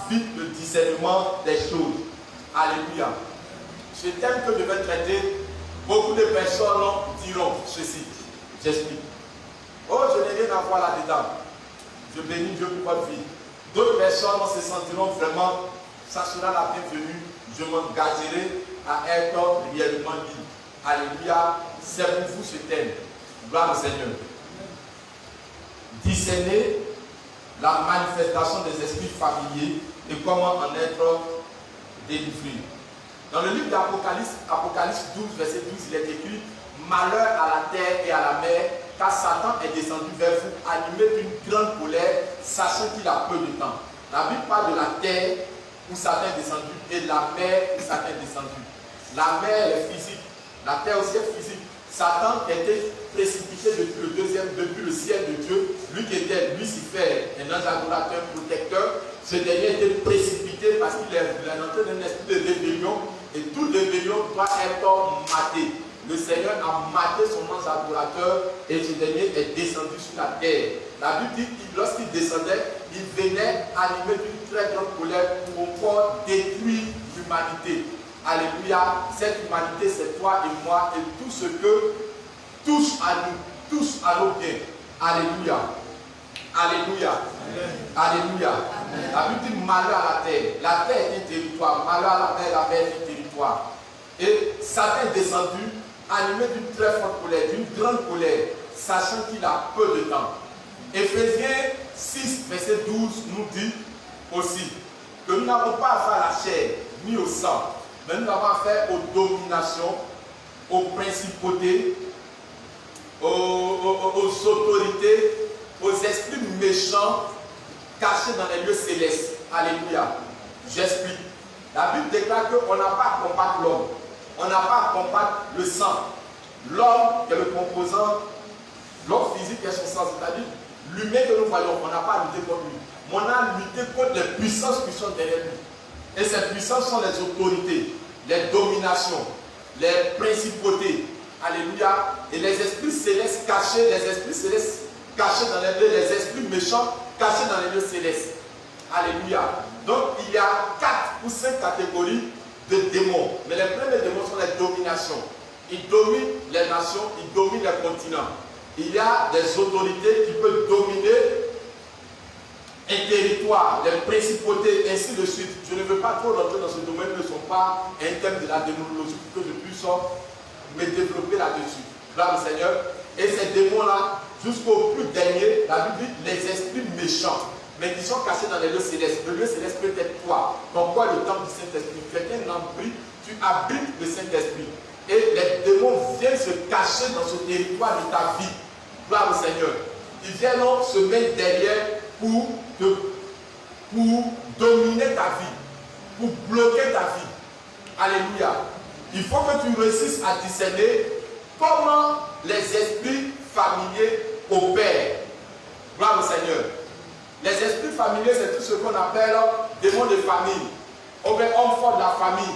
vite le discernement des choses. Alléluia. Ce thème que je vais traiter, beaucoup de personnes diront ceci. J'explique. Oh, je n'ai rien à voir là-dedans. Je bénis Dieu pour votre vie. D'autres personnes se sentiront vraiment, ça sera la bienvenue. Je m'engagerai à être réellement libre. Alléluia. C'est pour vous ce thème. Gloire au Seigneur. Discerner la manifestation des esprits familiers et comment en être délivré. Dans le livre d'Apocalypse, Apocalypse 12, verset 12, il est écrit: malheur à la terre et à la mer, car Satan est descendu vers vous, animé d'une grande colère, sachant qu'il a peu de temps. La Bible parle de la terre où Satan est descendu et de la mer où Satan est descendu. La mer est physique, la terre aussi est physique. Satan était précipité depuis le ciel de Dieu. Lui qui était Lucifer, un ange adorateur, protecteur, ce dernier était précipité parce qu'il est entré d'un esprit de rébellion et toute rébellion doit être matée. Le Seigneur a maté son ange adorateur et ce dernier est descendu sur la terre. La Bible dit que lorsqu'il descendait, il venait animé d'une très grande colère pour encore détruire l'humanité. Alléluia, cette humanité c'est toi et moi et tout ce que touche à nous, touche à nos biens. Alléluia. Alléluia. Amen. Alléluia. Amen. La Bible dit malheur à la terre. La terre est un territoire. Malheur à la mer est un territoire. Et Satan est descendu, animé d'une très forte colère, d'une grande colère, sachant qu'il a peu de temps. Éphésiens 6, verset 12 nous dit aussi que nous n'avons pas affaire à la chair ni au sang, mais nous avons affaire aux dominations, aux principautés, aux autorités, aux esprits méchants cachés dans les lieux célestes. Alléluia. J'explique. La Bible déclare qu'on n'a pas à combattre l'homme. On n'a pas à combattre le sang. L'homme qui est le composant, l'homme physique est son sang, c'est-à-dire l'humain que nous voyons, on n'a pas à lutter contre lui. Mais on a à lutter contre les puissances qui sont derrière lui. Et ces puissances sont les autorités, les dominations, les principautés. Alléluia. Et les esprits célestes cachés, les esprits célestes cachés dans les lieux, les esprits méchants cachés dans les lieux célestes. Alléluia. Donc il y a 4 ou 5 catégories de démons. Mais les premiers démons sont les dominations. Ils dominent les nations, ils dominent les continents. Il y a des autorités qui peuvent dominer un territoire, les principautés, ainsi de suite. Je ne veux pas trop rentrer dans ce domaine, ne sont pas un thème de la démonologie pour que je puisse me développer là-dessus. Gloire au Seigneur. Et ces démons-là, jusqu'au plus dernier, la Bible dit les esprits méchants, mais qui sont cachés dans les lieux célestes. Le lieu céleste peut être toi. Pourquoi le temple du Saint-Esprit? Tu es un abri, tu abrites le Saint-Esprit. Et les démons viennent se cacher dans ce territoire de ta vie. Gloire au Seigneur. Ils viennent se mettre derrière pour dominer ta vie, pour bloquer ta vie. Alléluia. Il faut que tu réussisses à discerner comment les esprits familiers opèrent. Gloire au Seigneur. Les esprits familiers, c'est tout ce qu'on appelle démons de famille. Ou bien homme fort de la famille.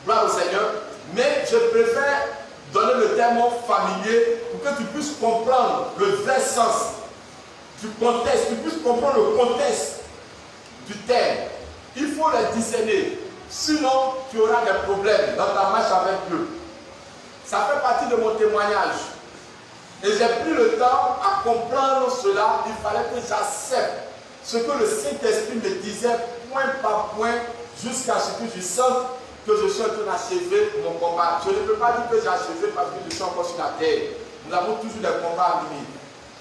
Gloire au Seigneur. Mais je préfère donner le terme familier pour que tu puisses comprendre le vrai sens du contexte, tu puisses comprendre le contexte du terme. Il faut les discerner. Sinon, tu auras des problèmes dans ta marche avec eux. Ça fait partie de mon témoignage. Et j'ai pris le temps à comprendre cela. Il fallait que j'accepte ce que le Saint-Esprit me disait point par point jusqu'à ce que je sente que je suis en train d'achever mon combat. Je ne peux pas dire que j'ai achevé parce que je suis encore sur la terre. Nous avons toujours des combats à venir.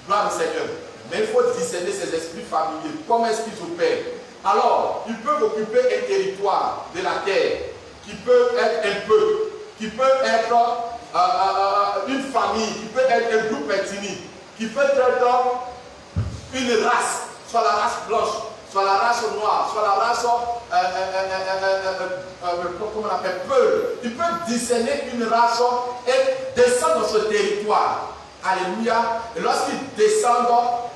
Gloire au Seigneur. Mais il faut discerner ces esprits familiers. Comment est-ce qu'ils opèrent? Alors, ils peuvent occuper un territoire de la terre qui peut être un peuple, qui peut être une famille, qui peut être un groupe ethnique, qui peut être une race, soit la race blanche, soit la race noire, soit la race, comment on appelle, peuple. Ils peuvent discerner une race et descendre dans ce territoire. Alléluia. Et lorsqu'ils descendent,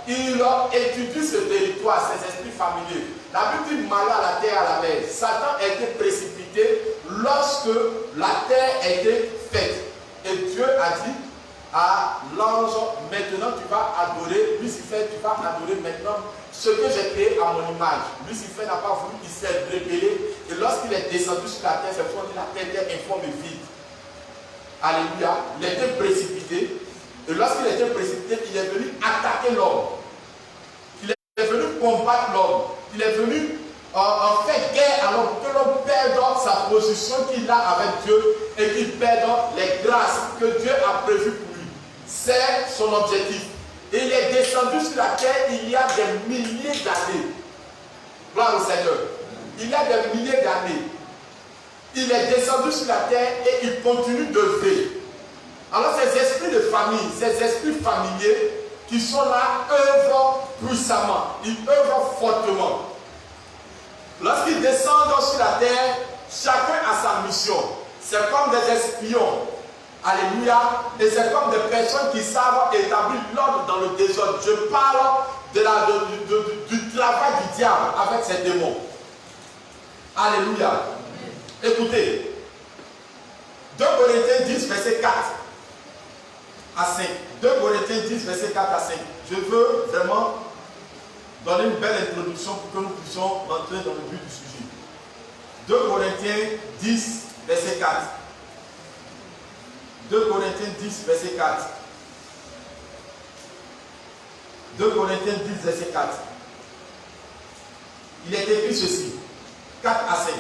ils étudient ce territoire, ces esprits familiers. La Bible dit malheur à la terre et à la mer. Satan a été précipité lorsque la terre a été faite. Et Dieu a dit, à l'ange, maintenant tu vas adorer, Lucifer, tu vas adorer maintenant ce que j'ai créé à mon image. Lucifer n'a pas voulu, il s'est rebellé, et lorsqu'il est descendu sur la terre, c'est pour dire la terre était informe et vide. Alléluia, il était précipité, et lorsqu'il était précipité, il est venu attaquer l'homme. Il est venu combattre l'homme. Il est venu en fait guerre à l'homme pour que l'homme perde sa position qu'il a avec Dieu et qu'il perde les grâces que Dieu a prévues pour lui. C'est son objectif. Et il est descendu sur la terre il y a des milliers d'années. Gloire au Seigneur. Il y a des milliers d'années. Il est descendu sur la terre et il continue d'œuvrer. Alors ces esprits de famille, ces esprits familiers qui sont là, œuvrent puissamment. Ils œuvrent fortement. Lorsqu'ils descendent sur la terre, chacun a sa mission. C'est comme des espions. Alléluia. Et c'est comme des personnes qui savent établir l'ordre dans le désordre. Je parle du travail du diable avec ses démons. Alléluia. Écoutez. 2 Corinthiens 10, verset 4 à 5. 2 Corinthiens 10, verset 4 à 5. Je veux vraiment donner une belle introduction pour que nous puissions rentrer dans le but du sujet. 2 Corinthiens 10, verset 4. 2 Corinthiens 10, verset 4. 2 Corinthiens 10, verset 4. Il est écrit ceci, 4 à 5.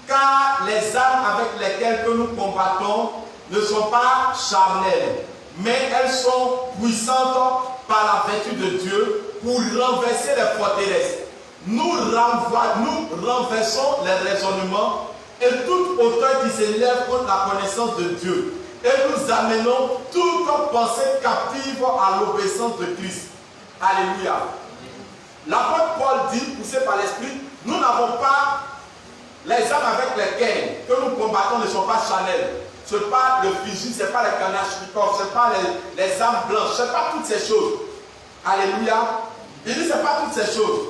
Car les armes avec lesquelles que nous combattons ne sont pas charnelles, mais elles sont puissantes par la vertu de Dieu pour renverser les forteresses. Nous renversons les raisonnements et toute hauteur qui s'élève contre la connaissance de Dieu. Et nous amenons toute pensée captive à l'obéissance de Christ. Alléluia. L'apôtre Paul dit, poussé par l'Esprit, nous n'avons pas les armes avec lesquelles que nous combattons ne sont pas charnelles. Ce n'est pas le fusil, ce n'est pas les kalachnikovs, ce n'est pas les armes blanches, ce n'est pas toutes ces choses. Alléluia. Il dit, ce n'est pas toutes ces choses.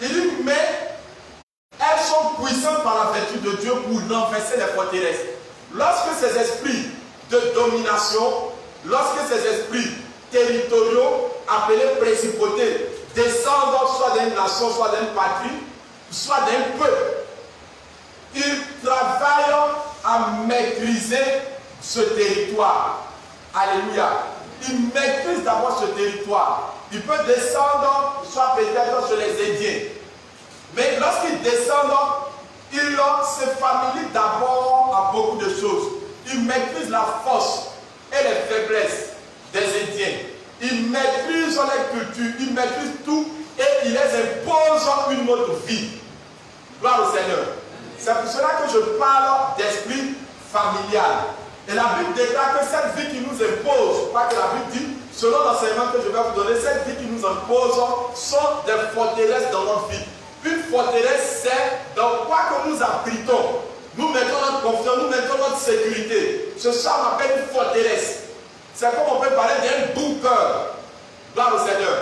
Il dit, mais elles sont puissantes par la vertu de Dieu pour renverser les forteresses. Lorsque ces esprits de domination, lorsque ces esprits territoriaux, appelés principautés, descendent soit d'une nation, soit d'une patrie, soit d'un peuple, ils travaillent à maîtriser ce territoire. Alléluia. Ils maîtrisent d'abord ce territoire. Il peut descendre, soit peut-être sur les Indiens. Mais lorsqu'ils descendent, ils se familiarient d'abord à beaucoup de choses. Ils maîtrisent la force et les faiblesses des Indiens. Ils maîtrisent les cultures, ils maîtrisent tout et ils les imposent une autre vie. Gloire au Seigneur. C'est pour cela que je parle d'esprit familial. Et la Bible déclare que cette vie qui nous impose, pas que la Bible dit, selon l'enseignement que je vais vous donner, cette vie qui nous impose sont des forteresses dans notre vie. Une forteresse, c'est dans quoi que nous abritons. Nous mettons notre confiance, nous mettons notre sécurité. Ce soir, on appelle une forteresse. C'est comme on peut parler d'un bunker. Gloire au Seigneur.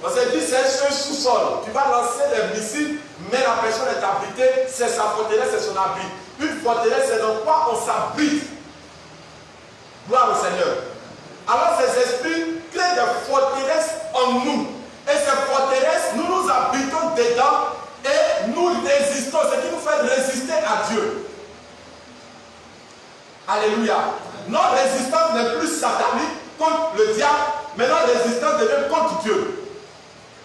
On s'est dit, c'est un sous-sol. Tu vas lancer des missiles, mais la personne est abritée, c'est sa forteresse, c'est son abri. Une forteresse, c'est dans quoi on s'abrite. Gloire au Seigneur. Alors ces esprits créent des forteresses en nous. Et ces forteresses, nous nous abritons dedans et nous résistons. Ce qui nous fait résister à Dieu. Alléluia. Notre résistance n'est plus satanique contre le diable, mais notre résistance devient contre Dieu.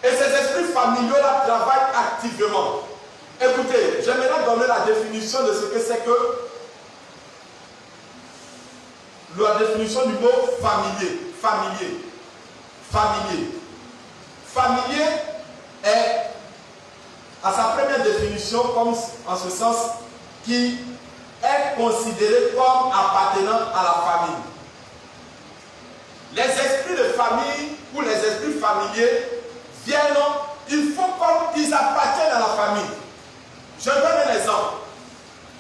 Et ces esprits familiaux-là travaillent activement. Écoutez, j'aimerais donner la définition de ce que c'est que la définition du mot familier. Familier est, à sa première définition, comme en ce sens, qui est considéré comme appartenant à la famille. Les esprits de famille ou les esprits familiers viennent, il faut comme ils appartiennent à la famille. Je donne un exemple.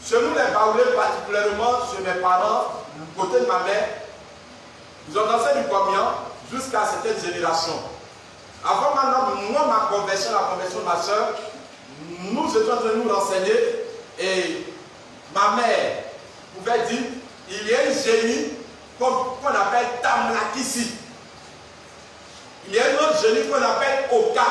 Chez nous, les Baoulés, particulièrement chez mes parents, du côté de ma mère, nous avons dansé du communion jusqu'à cette génération. Avant moi, ma conversion, la conversion de ma soeur, nous étions en train de nous renseigner et ma mère pouvait dire il y a un génie qu'on appelle Tamlakisi. Il y a une autre jeune qu'on appelle Oka.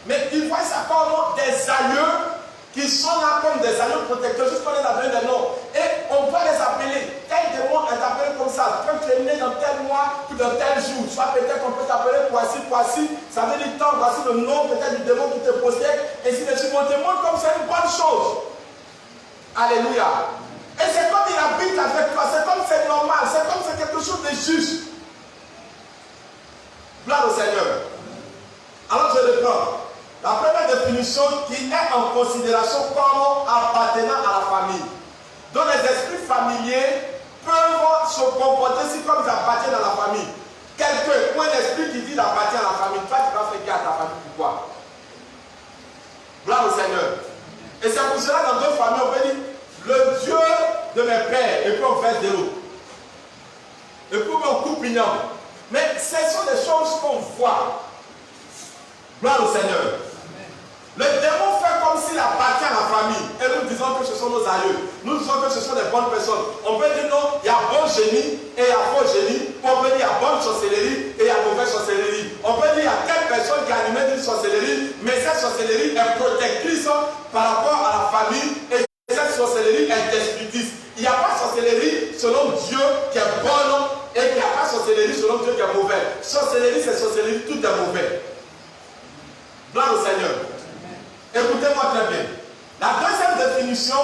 Mais ils voient ça comme des aïeux qui sont là comme des aïeux protecteurs, juste qu'on les a donné des noms. Et on doit les appeler. Tel démon est appelé comme ça. Quand tu es né dans tel mois ou dans tel jour, soit peut-être qu'on peut t'appeler Poissy. Ça veut dire tant, voici le nom peut-être du démon qui te possède. Et si tu on te montre comme c'est une bonne chose. Alléluia. Et c'est comme il habite avec toi, c'est comme c'est normal, c'est comme c'est quelque chose de juste. Gloire au Seigneur. Alors je reprends. La première définition qui est en considération comme appartenant à la famille. Donc les esprits familiers peuvent se comporter si comme ils appartiennent à la famille. Quelqu'un ou un esprit qui dit d'appartenir à la famille, toi tu vas faire guerre à ta famille, pourquoi? Gloire au Seigneur. Et c'est pour cela dans deux familles on peut dire le Dieu de mes pères, et puis on fait de l'eau. Et puis on coupe pignon. Mais ce sont des choses qu'on voit. Gloire au Seigneur. Le démon fait comme s'il appartient à la famille. Et nous disons que ce sont nos aïeux. Nous disons que ce sont des bonnes personnes. On peut dire non, il y a bon génie et il y a faux génie. On peut dire il y a bonne sorcellerie et il y a mauvaise sorcellerie. On peut dire il y a telle personne qui a animé d'une sorcellerie, mais cette sorcellerie est protectrice par rapport à la famille et cette sorcellerie est destructrice. Il n'y a pas de sorcellerie selon Dieu qui est bonne et il n'y a pas de sorcellerie selon Dieu qui est mauvais. Sorcellerie, c'est sorcellerie, tout est mauvais. Gloire au Seigneur. Écoutez-moi très bien. La deuxième définition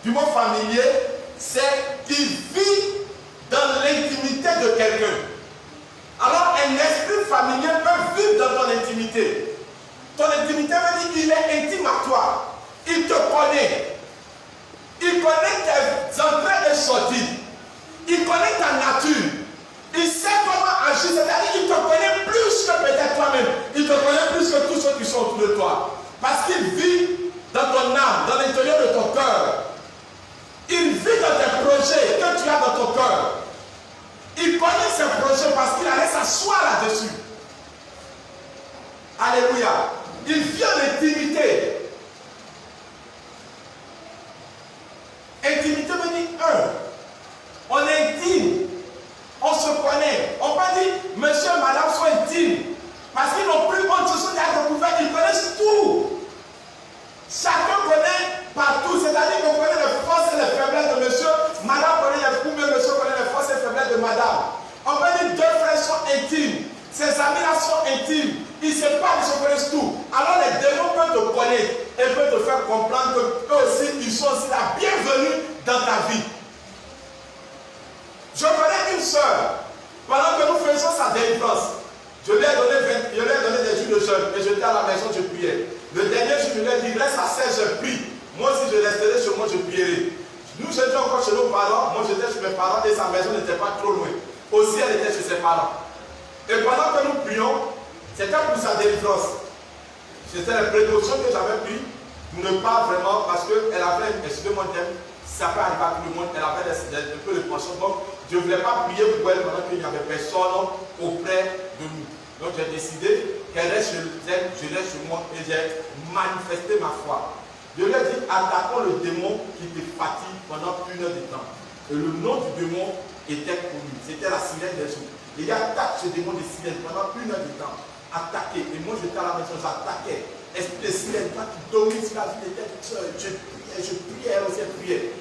du mot familier, c'est qu'il vit dans l'intimité de quelqu'un. Alors, un esprit familier peut vivre dans ton intimité. Ton intimité veut dire qu'il est intime à toi. Il te connaît. Il connaît tes entrées et sorties. Il connaît ta nature. Il sait comment agir. C'est-à-dire qu'il te connaît plus que peut-être toi-même. Il te connaît plus que tous ceux qui sont autour de toi. Parce qu'il vit dans ton âme, dans l'intérieur de ton cœur. Il vit dans tes projets que tu as dans ton cœur. Il connaît ses projets parce qu'il allait s'asseoir là-dessus. Alléluia. Il vit en intimité. Intimité veut dire on est intime. On se connaît. On peut dire, monsieur et madame sont intimes. Parce qu'ils n'ont plus honte, ce sont des découvertes, ils connaissent tout. Chacun connaît partout, c'est-à-dire qu'on connaît les forces et les faiblesses de monsieur, madame connaît les coups, mais monsieur connaît les forces et les faiblesses de madame. On peut dire deux frères sont intimes, ces amis-là sont intimes, ils se parlent, ils se connaissent tout. Alors les démons peuvent te connaître et peuvent te faire comprendre qu'eux aussi, ils sont aussi la bienvenue dans ta vie. Je connais une soeur, pendant que nous faisions sa délivrance, je lui ai donné des jours de jeûne et j'étais à la maison, je priais. Le dernier jour, je lui ai dit, reste à 16, je prie. Moi aussi, je resterai chez moi, je prierai. Nous j'étais encore chez nos parents, moi j'étais chez mes parents et sa maison n'était pas trop loin. Aussi, elle était chez ses parents. Et pendant que nous prions, c'était pour sa délivrance. C'était les précautions que j'avais prises pour ne pas vraiment, parce qu'elle avait, excusez-moi le terme, ça peut arriver à tout le monde, elle avait un peu de pension. Donc, je ne voulais pas prier pour elle pendant qu'il n'y avait personne auprès de nous. Donc, j'ai décidé qu'elle reste chez elle, je reste chez moi et j'ai manifesté ma foi. Je lui ai dit, attaquons le démon qui te fatigue pendant 1 heure de temps. Et le nom du démon était connu, c'était la sirène des eaux. Et il attaque ce démon de sirène pendant 1 heure de temps. Attaqué. Et moi, j'étais à la maison, j'attaquais. Esprit de sirène, toi qui domines sur la vie de telle soeur, je priais, elle aussi priait.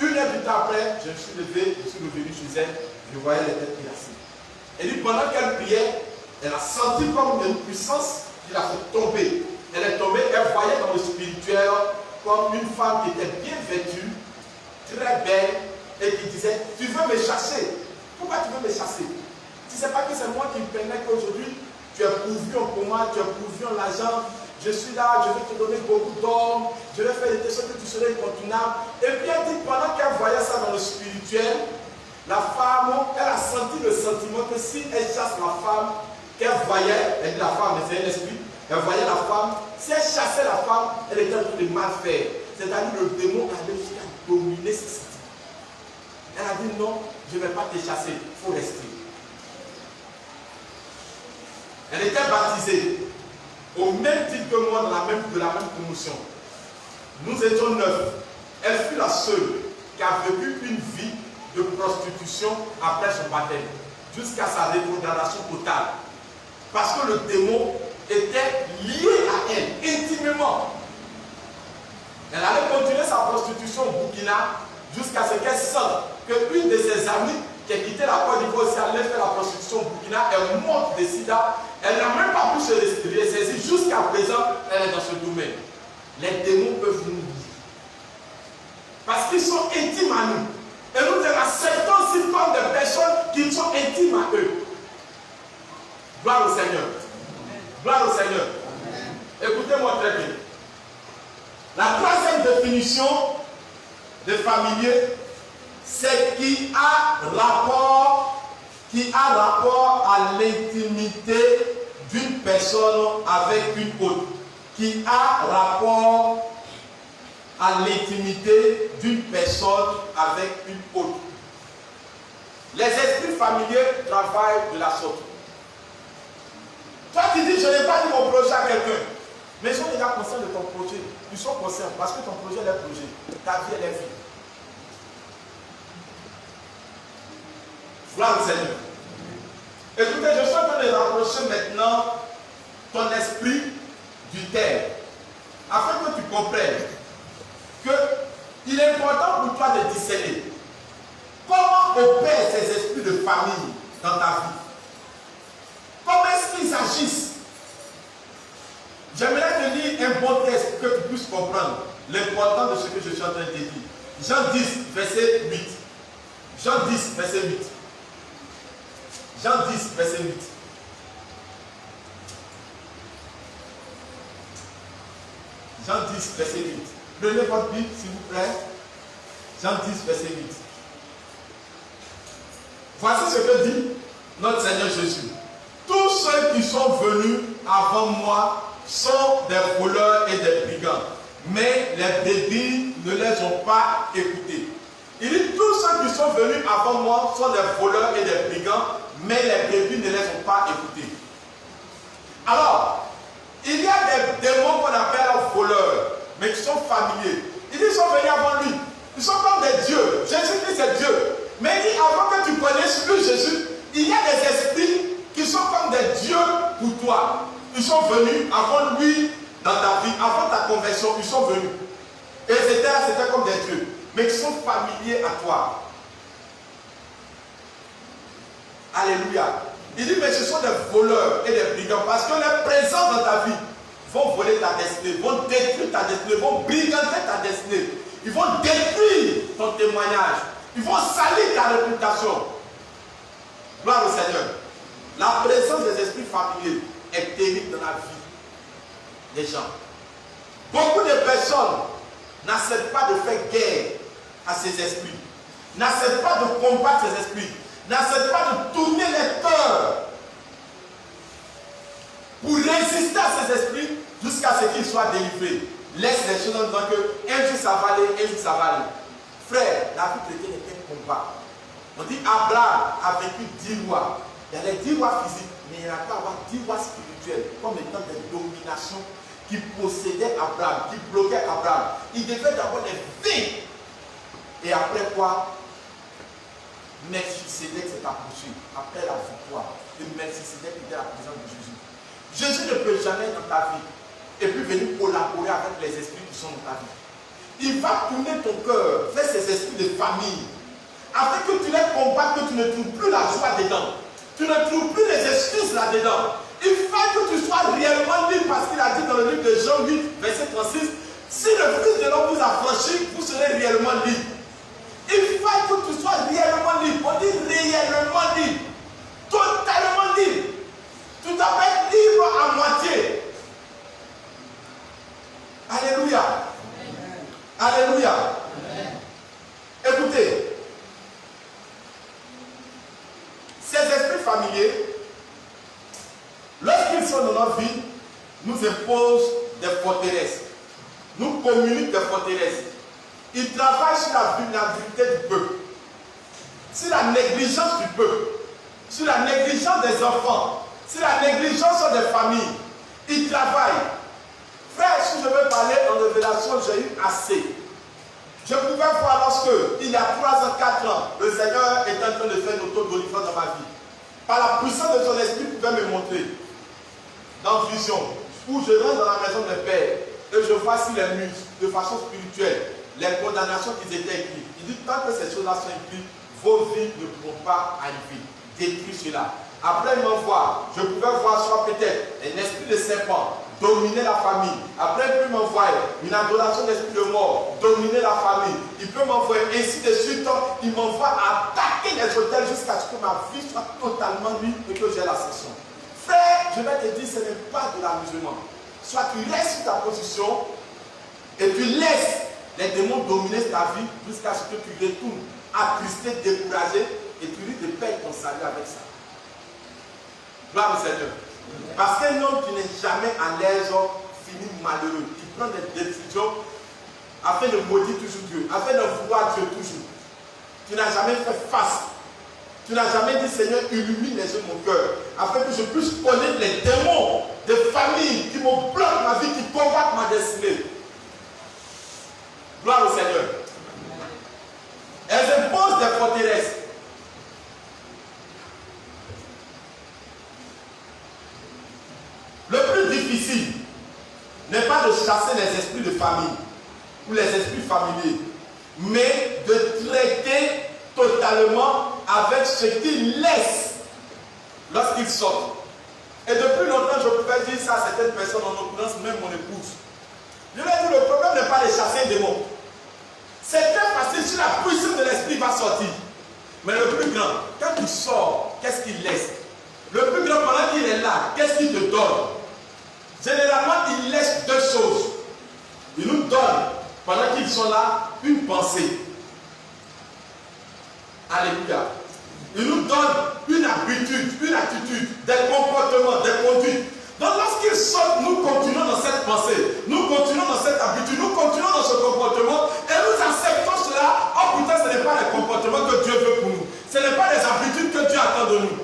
1 heure de temps après, je me suis levé, je suis revenu chez elle, je voyais les têtes glacées. Et puis pendant qu'elle priait, elle a senti comme une puissance qui l'a fait tomber. Elle est tombée, elle voyait dans le spirituel comme une femme qui était bien vêtue, très belle, et qui disait, tu veux me chasser? Pourquoi tu veux me chasser? Tu ne sais pas que c'est moi qui me permets qu'aujourd'hui, tu es pourvu en coma, tu es pourvu en l'argent, je suis là, je vais te donner beaucoup d'or, je vais faire des choses que tu seras incontournable. Et puis elle dit, pendant qu'elle voyait ça dans le spirituel, la femme, elle a senti le sentiment que si elle chasse la femme, qu'elle voyait, elle dit la femme, mais c'est un esprit, elle voyait la femme, si elle chassait la femme, elle était en train de mal faire. C'est-à-dire le démon allait jusqu'à dominer ses sentiments. Elle a dit non, je ne vais pas te chasser, il faut rester. Elle était baptisée au même titre que moi de la même promotion. Nous étions 9. Elle fut la seule qui a vécu une vie de prostitution après son baptême, jusqu'à sa rétrogradation totale. Parce que le démon était lié à elle, intimement. Elle allait continuer sa prostitution au Burkina jusqu'à ce qu'elle sente qu'une de ses amies qui a quitté la Côte d'Ivoire aussi allait faire la prostitution au Burkina, elle monte de sida, elle n'a même pas pu se ressaisir. Jusqu'à présent, elle est dans ce domaine. Les démons peuvent nous dire. Parce qu'ils sont intimes à nous. Et nous les acceptons aussi comme des personnes qui sont intimes à eux. Gloire au Seigneur. Gloire au Seigneur. Écoutez-moi très bien. La troisième définition de familier, c'est qui a rapport à l'intimité d'une personne avec une autre. Qui a rapport à l'intimité d'une personne avec une autre. Les esprits familiers travaillent de la sorte. Toi qui dis, je n'ai pas dit mon projet à quelqu'un, mais ils sont déjà conscients de ton projet. Ils sont conscients parce que ton projet est leur projet. Ta vie est leur vie. Gloire au Seigneur. Écoutez, je suis en train de rapprocher maintenant ton esprit du terre, afin que tu comprennes qu'il est important pour toi de discerner comment opèrent ces esprits de famille dans ta vie. Comment est-ce qu'ils agissent? J'aimerais te lire un bon texte pour que tu puisses comprendre l'importance de ce que je suis en train de te dire. Jean 10, verset 8. Jean 10, verset 8. Jean 10, verset 8. Jean 10, verset 8. Prenez votre Bible, s'il vous plaît. Jean 10, verset 8. Voici ce que dit notre Seigneur Jésus. Tous ceux qui sont venus avant moi sont des voleurs et des brigands. Mais les brebis ne les ont pas écoutés. Il dit, tous ceux qui sont venus avant moi sont des voleurs et des brigands, mais les brebis ne les ont pas écoutés. Alors, il y a des démons qu'on appelle voleurs, mais qui sont familiers. Il dit, ils sont venus avant lui. Ils sont comme des dieux. Jésus-Christ c'est Dieu. Mais il dit, avant que tu connaisses lui, Jésus, il y a des esprits qui sont comme des dieux pour toi. Ils sont venus avant lui dans ta vie, avant ta conversion, ils sont venus. Et c'était comme des dieux, mais qui sont familiers à toi. Alléluia. Il dit, mais ce sont des voleurs et des brigands, parce que les présents dans ta vie vont voler ta destinée, vont détruire ta destinée, vont briganter ta destinée. Ils vont détruire ton témoignage. Ils vont salir ta réputation. Gloire au Seigneur. La présence des esprits familiers est terrible dans la vie des gens. Beaucoup de personnes n'acceptent pas de faire guerre à ces esprits, n'acceptent pas de combattre ces esprits, n'acceptent pas de tourner les cœurs pour résister à ces esprits jusqu'à ce qu'ils soient délivrés. Laisse les choses en disant que un jour ça va aller, un jour ça va aller. Frère, la vie chrétienne est un combat. On dit Abraham a vécu 10 rois. Il y a les 10 rois physiques, mais il n'y a pas avoir 10 rois spirituels, comme étant des dominations qui possédaient Abraham, qui bloquaient Abraham. Il devait d'abord les vaincre. Et après quoi, Melchisédek s'est approché, après la victoire. Et Melchisédek était la présence de Jésus. Jésus ne peut jamais dans ta vie et puis venir collaborer avec les esprits qui sont dans ta vie. Il va tourner ton cœur vers ces esprits de famille, afin que tu les combattes, que tu ne trouves plus la joie dedans. Tu ne trouves plus les excuses là-dedans. Il faut que tu sois réellement libre, parce qu'il a dit dans le livre de Jean 8, verset 36, si le Fils de l'homme vous a franchi, vous serez réellement libre. Il faut que tu sois réellement libre. On dit réellement libre. Totalement libre. Tu dois pas être libre à moitié. Alléluia. Amen. Alléluia. Amen. Écoutez, ces esprits familiers, lorsqu'ils sont dans notre vie, nous imposent des forteresses, nous communiquent des forteresses. Ils travaillent sur la vulnérabilité du peuple, sur la négligence du peuple, sur la négligence des enfants, sur la négligence des familles. Ils travaillent. Frère, si je veux parler en révélation, j'ai eu assez. Je pouvais voir lorsque, il y a 3 ans, 4 ans, le Seigneur est en train de faire une auto-délivrance dans ma vie. Par la puissance de son esprit, il pouvait me montrer dans vision, où je rentre dans la maison de Père et je vois sur les murs, de façon spirituelle, les condamnations qui étaient écrites. Il dit, tant que ces choses-là sont écrites, vos vies ne pourront pas arriver. Détruis cela. Après, il m'envoie, je pouvais voir soit peut-être un esprit de serpent dominer la famille. Après, il peut m'envoyer une adoration d'esprit de mort, dominer la famille. Il peut m'envoyer ainsi de suite. Il m'envoie attaquer les hôtels jusqu'à ce que ma vie soit totalement libre et que j'ai l'ascension. Frère, je vais te dire, ce n'est pas de l'amusement. Soit tu restes sur ta position et tu laisses les démons dominer ta vie jusqu'à ce que tu retournes attristé, découragé et tu risques de perdre ton salut avec ça. Gloire au Seigneur. Parce qu'un homme qui n'est jamais à l'aise finit malheureux. Il prend des décisions afin de maudire toujours Dieu, afin de voir Dieu toujours. Tu n'as jamais fait face. Tu n'as jamais dit, Seigneur, illumine les yeux de mon cœur, afin que je puisse connaître les démons de famille qui me bloquent ma vie, qui combattent ma destinée. Gloire au Seigneur. Elles imposent des forteresses. Le plus difficile n'est pas de chasser les esprits de famille ou les esprits familiers, mais de traiter totalement avec ce qu'ils laissent lorsqu'ils sortent. Et depuis longtemps, je pouvais dire ça à certaines personnes, en l'occurrence même mon épouse. Je lui ai dit, le problème n'est pas de chasser un démon. C'est très facile, si la puissance de l'esprit va sortir. Mais le plus grand, quand il sort, qu'est-ce qu'il laisse? Le plus grand, pendant qu'il est là, qu'est-ce qu'il te donne? Généralement, il laisse deux choses. Il nous donne, pendant qu'ils sont là, une pensée. Alléluia. Il nous donne une habitude, une attitude, des comportements, des conduites. Donc lorsqu'ils sortent, nous continuons dans cette pensée, nous continuons dans cette habitude, nous continuons dans ce comportement et nous acceptons cela. Oh putain, ce n'est pas les comportements que Dieu veut pour nous. Ce n'est pas les habitudes que Dieu attend de nous.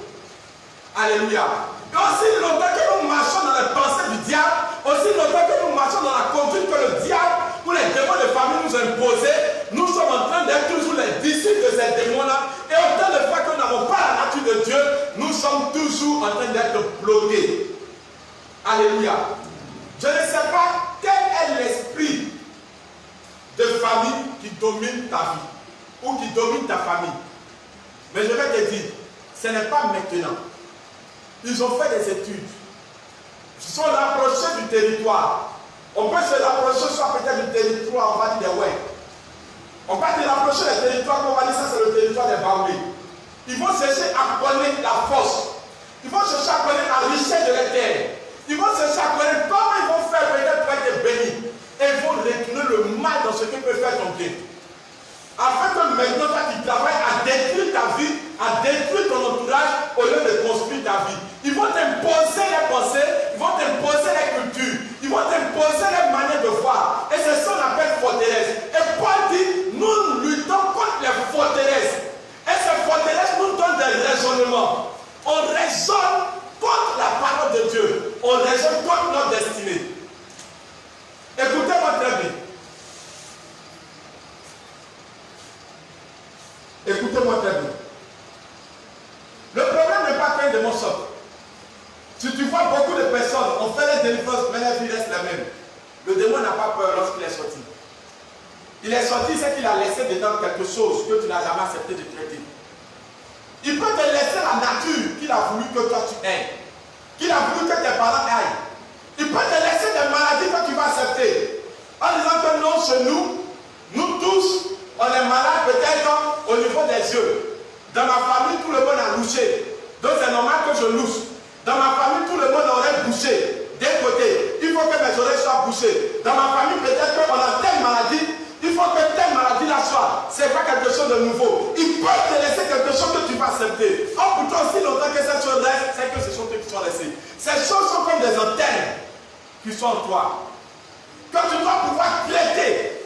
Alléluia. Et aussi longtemps que nous marchons dans les pensées du diable, aussi longtemps que nous marchons dans la conduite que le diable ou les démons de famille nous ont imposés, nous sommes en train d'être toujours les disciples de ces démons-là. Et autant de fois que nous n'avons pas la nature de Dieu, nous sommes toujours en train d'être bloqués. Alléluia. Je ne sais pas quel est l'esprit de famille qui domine ta vie ou qui domine ta famille. Mais je vais te dire, ce n'est pas maintenant. Ils ont fait des études. Ils sont rapprochés du territoire. On peut se rapprocher soit peut-être du territoire, on va dire des ouais. On peut se rapprocher des territoires, on va dire ça c'est le territoire des Baoulés. Ils vont chercher à connaître la force. Ils vont chercher à connaître la richesse de la terre. Ils vont chercher à connaître comment ils vont faire peut-être pour être bénis. Et ils vont retourner le mal dans ce qui peut faire ton bien. Afin que maintenant, toi qui travailles à détruire ta vie, à détruire ton entourage, au lieu de construire ta vie. Ils vont t'imposer les pensées, ils vont t'imposer les cultures, ils vont t'imposer les manières de voir. Et c'est ça qu'on appelle forteresse. Et Paul dit, nous luttons contre les forteresses. Et ces forteresses nous donnent des raisonnements. On raisonne contre la parole de Dieu. On raisonne contre notre destinée. Écoutez-moi très bien. Écoutez-moi très bien. Le problème n'est pas qu'un démon sorte. Si tu vois beaucoup de personnes, on fait les délivrances, mais la vie reste la même. Le démon n'a pas peur lorsqu'il est sorti. Il est sorti, c'est qu'il a laissé dedans quelque chose que tu n'as jamais accepté de traiter. Il peut te laisser la nature qu'il a voulu que toi tu aies, qu'il a voulu que tes parents aillent. Il peut te laisser des maladies que tu vas accepter. En disant que non, chez nous, nous tous, on est malades peut-être au niveau des yeux. Dans ma famille, tout le monde a louché. Donc c'est normal que je louche. Dans ma famille, tout le monde aurait bouché. D'un côté, il faut que mes oreilles soient bouchées. Dans ma famille, peut-être qu'on a telle maladie. Il faut que telle maladie là soit. Ce n'est pas quelque chose de nouveau. Il peut te laisser quelque chose que tu vas accepter. Oh, pourtant, si longtemps que cette chose reste, c'est que ce sont eux qui sont laissés. Ces choses sont comme des antennes qui sont en toi. Que tu dois pouvoir traiter.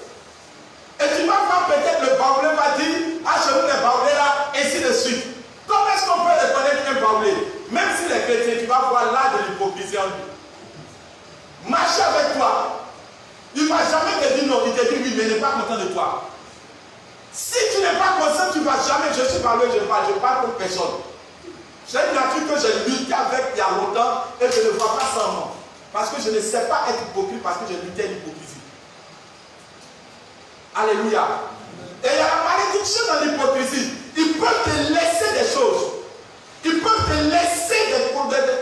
Et tu vas voir peut-être le baoulé va dire, ah, chez nous les baoulés là, ainsi de suite. Comment est-ce qu'on peut reconnaître un baoulé? Même s'il est chrétien, tu vas voir là de l'hypocrisie en lui. Marcher avec toi. Il ne va jamais te dire non, il te dit oui, mais il n'est pas content de toi. Si tu n'es pas conscient, tu ne vas jamais. Je suis parlé, je parle pour personne. J'ai une nature que j'ai lutté avec il y a longtemps et je ne vois pas sans moi. Parce que je ne sais pas être hypocrite parce que j'ai lutté l'hypocrisie. Alléluia. Et il y a la malédiction dans l'hypocrisie. Ils peuvent te laisser des choses. Ils peuvent te laisser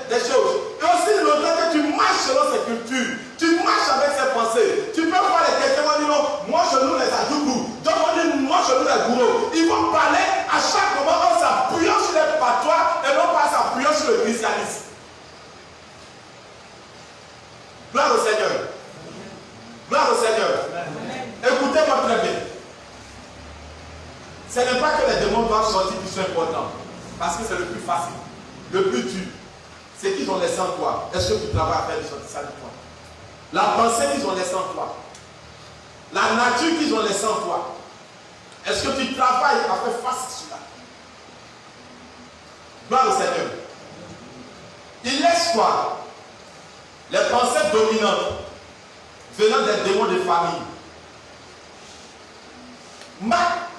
des choses. Et aussi longtemps que tu marches selon ces cultures. Tu marches avec ces pensées. Tu peux voir les quelqu'un qui disent non, moi je loue les adjoubous. Donc on dit moi je loue les gourous. Ils vont parler à chaque moment en s'appuyant sur les patois et non pas en s'appuyant sur le christianisme. Gloire au Seigneur. Gloire au Seigneur. Écoutez-moi très bien. Ce n'est pas que les démons doivent sortir qui sont importants. Parce que c'est le plus facile. Le plus dur. C'est qu'ils ont laissé en toi. Est-ce que tu travailles à faire de sortir ça de toi? La pensée qu'ils ont laissé en toi. La nature qu'ils ont laissé en toi. Est-ce que tu travailles à faire face à cela? Gloire au Seigneur. Il laisse quoi? Les pensées dominantes venant des démons de famille.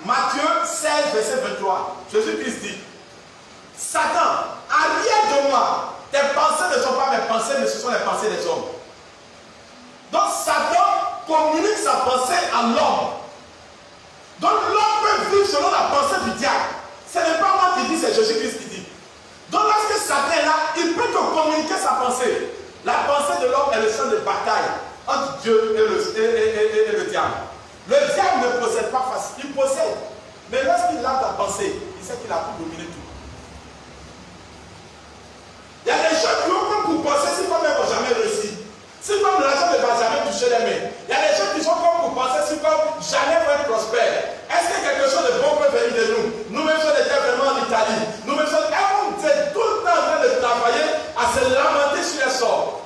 Matthieu 16, verset 23. Jésus-Christ dit, Satan, arrière de moi. Tes pensées ne sont pas mes pensées, mais ce sont les pensées des hommes. Donc Satan communique sa pensée à l'homme. Donc l'homme peut vivre selon la pensée du diable. Ce n'est pas moi qui dis, c'est Jésus-Christ qui dit. Donc lorsque Satan est là, il peut te communiquer sa pensée. La pensée de l'homme est le champ de bataille entre Dieu et le diable. Le diable ne possède pas facile, il possède. Mais lorsqu'il a ta pensée, il sait qu'il a pu dominer tout. Il y a des choses qui ont comme pour penser, si comme elles ne vont jamais réussir. Si comme l'argent ne va jamais toucher les mains. Il y a des choses qui sont comme pour penser, si comme jamais vont être prospères. Est-ce que quelque chose de bon peut venir de nous? Nous-mêmes, on était vraiment en Italie. Nous-mêmes, on était tout le temps en train de travailler à se lamenter sur les sorts.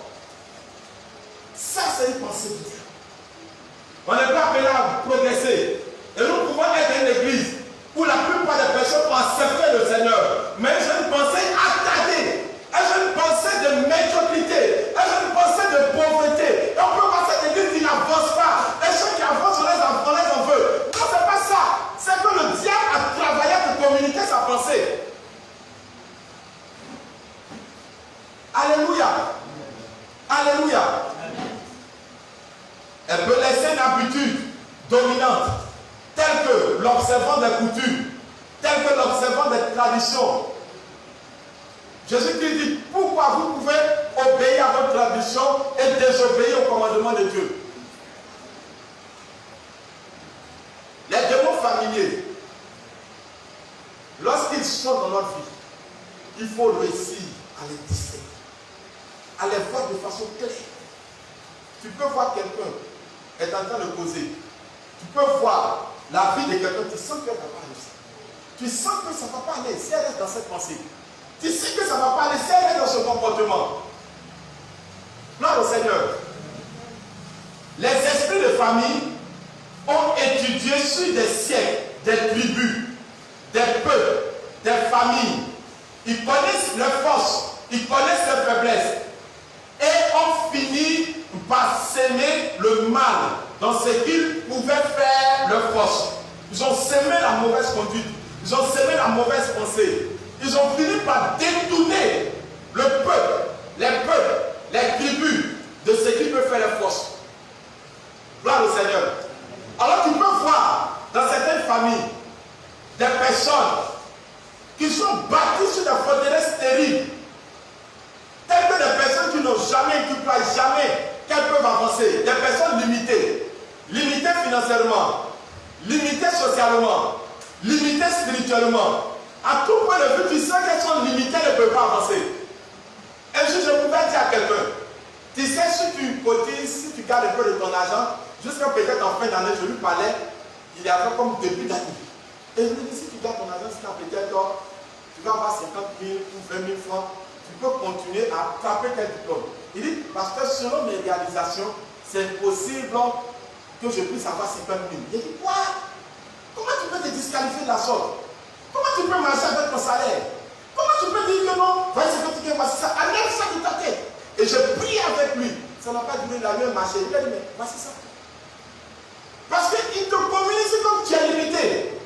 Ça, c'est une pensée du diable. On n'est pas appelé à progresser. Et nous pouvons être une église où la plupart des personnes ont accepté le Seigneur. Mais j'ai une pensée attardée. J'ai une pensée de médiocrité. J'ai une pensée de pauvreté. Et on peut voir cette église qui n'avance pas. Les gens qui avancent, on les en veut. Non, ce n'est pas ça. C'est que le diable a travaillé pour communiquer sa pensée. Alléluia. Alléluia. Elle peut laisser une habitude dominante, telle que l'observance des coutumes, telle que l'observance des traditions. Jésus-Christ dit, pourquoi vous pouvez obéir à votre tradition et désobéir au commandement de Dieu? Les démons familiers, lorsqu'ils sont dans notre vie, il faut réussir à les discerner, à les voir de façon claire. Tu peux voir quelqu'un est en train de causer. Tu peux voir la vie de quelqu'un, tu sens qu'elle ne va pas aller. Tu sens que ça ne va pas aller si elle est dans cette pensée. Tu sais que ça ne va pas aller si elle est dans ce comportement. Gloire au Seigneur. Les esprits de famille ont étudié sur des siècles, des tribus, des peuples, des familles. Ils connaissent leurs forces, ils connaissent leurs faiblesses. Et ont fini par s'aimer le mal dans ce qu'ils pouvaient faire leur force. Ils ont sémé la mauvaise conduite. Ils ont sémé la mauvaise pensée. Ils ont fini par détourner le peuple, les peuples, les tribus de ce qu'ils peuvent faire leur force. Gloire au Seigneur. Alors tu peux voir dans certaines familles des personnes qui sont bâties sur des forteresses terribles. Telles que des personnes qui n'ont jamais, qui ne croient jamais qu'elles peuvent avancer. Des personnes limitées. Limitées financièrement. Limitées socialement. Limitées spirituellement. À tout point de vue, tu sais qu'elles sont limitées, elles ne peuvent pas avancer. Un jour, je pouvais dire à quelqu'un, tu sais, si tu cotises, si tu gardes un peu de ton argent, jusqu'à peut-être en fin d'année, je lui parlais, il y avait comme début d'année. Et je lui dis, si tu gardes ton argent, jusqu'à peut-être, tu vas avoir 50 000 ou 20 000 francs, tu peux continuer à frapper tel diplôme. Il dit, parce que selon mes réalisations, c'est possible que je puisse avoir 50 000. Il dit, quoi? Comment tu peux te disqualifier de la sorte? Comment tu peux marcher avec ton salaire? Comment tu peux dire que non? Voici ce que tu viens, voici ça. Enlève ça de ta tête. Et je prie avec lui. Ça n'a pas duré, la nuit marché. Il a dit, mais voici ça. Parce qu'il te communique comme tu es limité.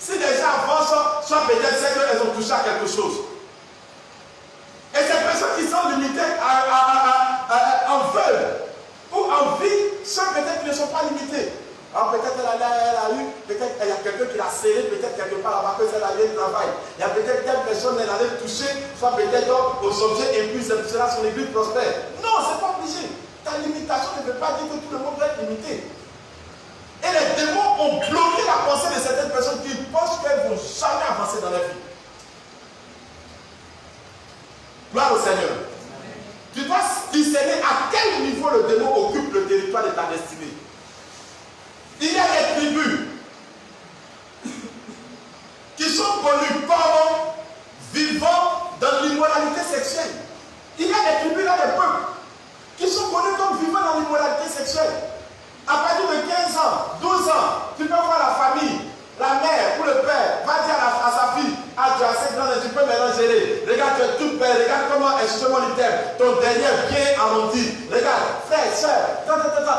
Si les gens avancent, soit peut-être c'est qu'elles ont touché à quelque chose. Et ces personnes qui sont limitées en veuve ou en vie, sont peut-être qui ne sont pas limitées. Alors peut-être elle a eu, peut-être il y a quelqu'un qui l'a serré, peut-être quelque part là-bas que c'est la vie de travail. Il y a peut-être telle personne elle allait toucher, soit peut-être aux objets et puis cela son église prospère. Non, c'est pas obligé. Ta limitation ne veut pas dire que tout le monde doit être limité. Et les démons ont bloqué la pensée de certaines personnes qui pensent qu'elles ne vont jamais avancer dans leur vie. Gloire au Seigneur. Tu dois discerner à quel niveau le démon occupe le territoire de ta destinée. Il y a des tribus qui sont connues comme vivant dans l'immoralité sexuelle. Il y a des tribus dans les peuples qui sont connus comme vivant dans l'immoralité sexuelle. À partir de 15 ans, 12 ans, tu peux voir la famille, la mère ou le père va dire à sa fille, ah tu as 5 ans, tu peux maintenant gérer. Regarde, tu es toute belle, regarde comment instrument il t'aime. Ton dernier bien arrondi. Regarde, frère, soeur,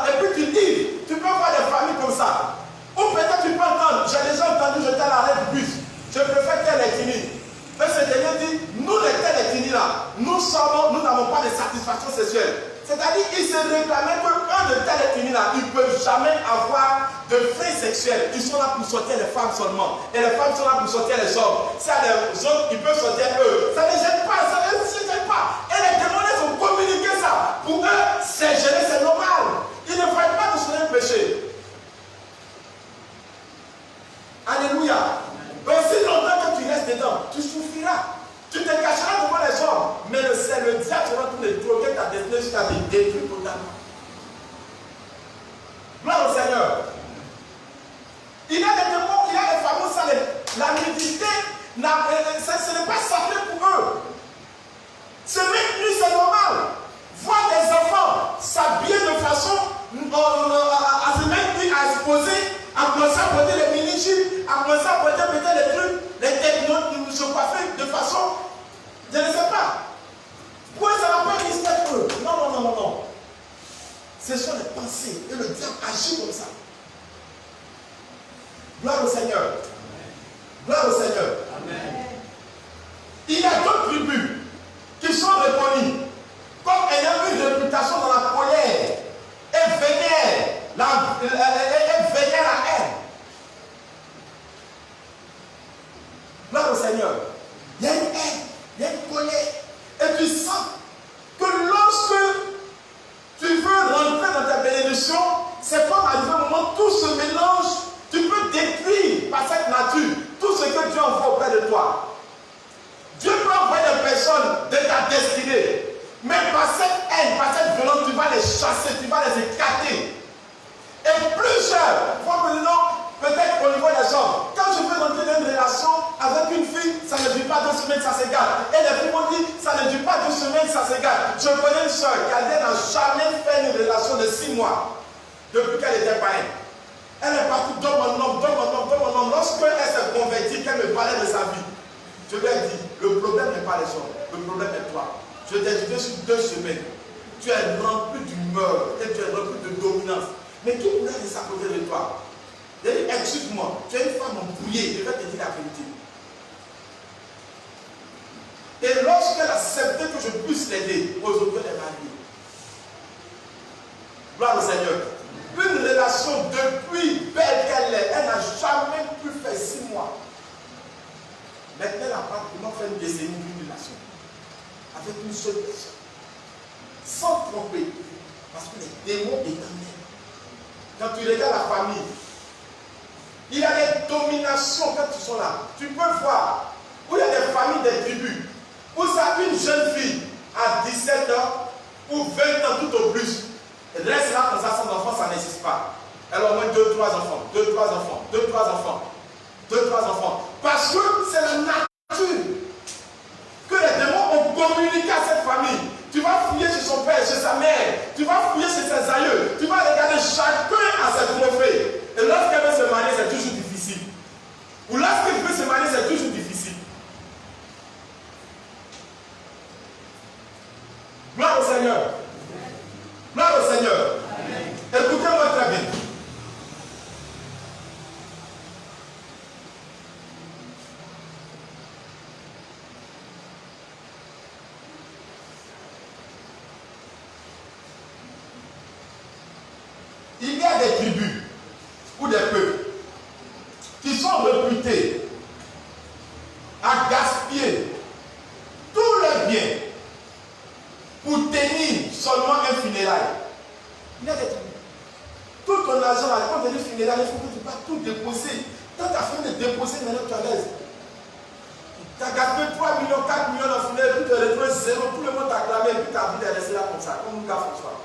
et puis tu dis, tu peux voir des familles comme ça. Ou peut-être tu peux entendre, j'ai déjà entendu jeter l'arrêt du bus. Je préfère tel ethnie. Mais ce dernier dit, nous les tel ethnie là, nous n'avons pas de satisfaction sexuelle. C'est-à-dire qu'ils se réclamaient qu'un de tel ethnie là, ils ne peuvent jamais avoir de faits sexuels. Ils sont là pour sortir les femmes seulement. Et les femmes sont là pour sortir les hommes. Si il y a des hommes qui peuvent sortir eux, ça ne les gêne pas, ça ne les gêne pas. Et les démoniaques ont communiqué ça. Pour eux, c'est gêné, c'est normal. Ils ne voient pas de son péché. Alléluia. Donc si longtemps que tu restes dedans, tu souffriras. Tu te cacheras devant les hommes. Mais c'est le diable qui va tout bloquer ta destinée jusqu'à te détruire totalement. Gloire au Seigneur. Il y a des démons, il y a des fameux salés. La nudité, ce n'est pas sacré pour eux. Se mettre nu, c'est normal. Voir des enfants s'habiller de façon à se mettre nu, à se poser, à commencer à porter les mini-jupes, à commencer à porter peut-être les trucs, les technos, se coiffer de façon, je ne sais pas. Pourquoi ça n'a pas existé pour eux? Non. Ce sont les pensées et le diable agit comme ça. Gloire au Seigneur. Gloire au Seigneur. Amen. Il y a d'autres tribus qui sont reconnues comme ayant une réputation dans la colère et vénère la haine. Gloire au Seigneur. Il y a une haine, il y a une colère. Et tu sens que lorsque tu veux rentrer dans ta bénédiction, c'est comme arrivé un moment, tout se mélange. Tu peux détruire par cette nature tout ce que Dieu envoie auprès de toi. Dieu peut envoyer des personnes de ta destinée. Mais par cette haine, par cette violence, tu vas les chasser, tu vas les écarter. Et plusieurs, peut-être au niveau des hommes, quand je veux rentrer dans une relation avec une fille, ça ne dure pas 2 semaines, ça s'égale. Et les filles m'ont dit, ça ne dure pas 2 semaines, ça s'égale. Je connais une soeur qui n'a jamais fait une relation de 6 mois depuis qu'elle était païenne. Elle est partie d'homme en homme. Lorsqu'elle s'est convertie, qu'elle me parlait de sa vie, je lui ai dit, le problème n'est pas les hommes, le problème est toi. Je t'ai dit sur 2 semaines, tu es rempli d'humeur et tu es rempli de dominance. Mais qui pourrait dire ça à côté de toi? J'ai dit, excuse-moi, tu es une femme embrouillée, je vais te dire la vérité. Et lorsqu'elle a accepté que je puisse l'aider, aujourd'hui elle est mariée. Gloire au Seigneur. Une relation depuis belle qu'elle est, elle n'a jamais pu faire 6 mois. Maintenant, elle a pratiquement fait une décennie d'une relation. Avec une seule personne. Sans tromper. Parce que les démons étaient en elle. Quand tu regardes la famille, il y a des dominations quand ils sont là. Tu peux voir où il y a des familles, des tribus, où ça une jeune fille à 17 ans ou 20 ans tout au plus. Elle reste là comme ça sans enfants, ça n'existe pas. Elle a au moins 2-3 enfants, 2-3 enfants, 2-3 enfants, 2-3 enfants. Parce que c'est la nature que les démons ont communiqué à cette famille. Tu vas fouiller chez son père, chez sa mère, tu vas fouiller chez ses aïeux, tu vas regarder chacun à ses trophées. Et lorsqu'elle veut se marier, c'est toujours difficile. Ou lorsqu'il veut se marier, c'est toujours difficile. Gloire au Seigneur. Gloire au Seigneur. Écoutez-moi très bien. Il y a des tribus ou des peuples qui sont réputés à gaspiller tous leurs biens pour tenir seulement un funérail. Il y a des tribus. Tout ton argent, quand tu es funérail, il faut que tu vas tout déposer. Quand tu as fini de déposer, maintenant tu es à l'aise. Tu as gaspillé 3 millions, 4 millions dans le funérail, puis tu te retrouves zéro, tout le monde t'a clamé, et puis ta vie est restée là comme ça, comme nous, François.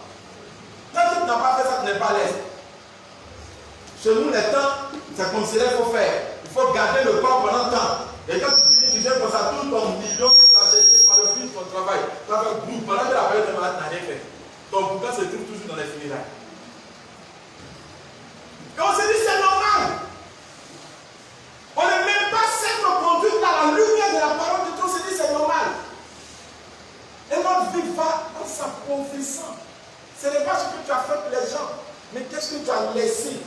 Quand tu n'as pas fait ça, tu n'es pas à l'aise. Chez nous, les temps, c'est comme cela qu'il faut faire. Il faut garder le corps pendant le temps. Et quand tu finis, tu viens comme ça, tout ton million que tu as acheté par le fil de ton travail, tu as fait boum, pendant que la période de malade n'a rien fait. Ton bouquin se trouve toujours dans les funérailles. Et on se dit, c'est normal. On n'est même pas s'être conduit dans la lumière de la parole de Dieu. On se dit, c'est normal. Et notre vie va en s'appauvrissant. Ce n'est pas ce que tu as fait pour les gens, mais qu'est-ce que tu as laissé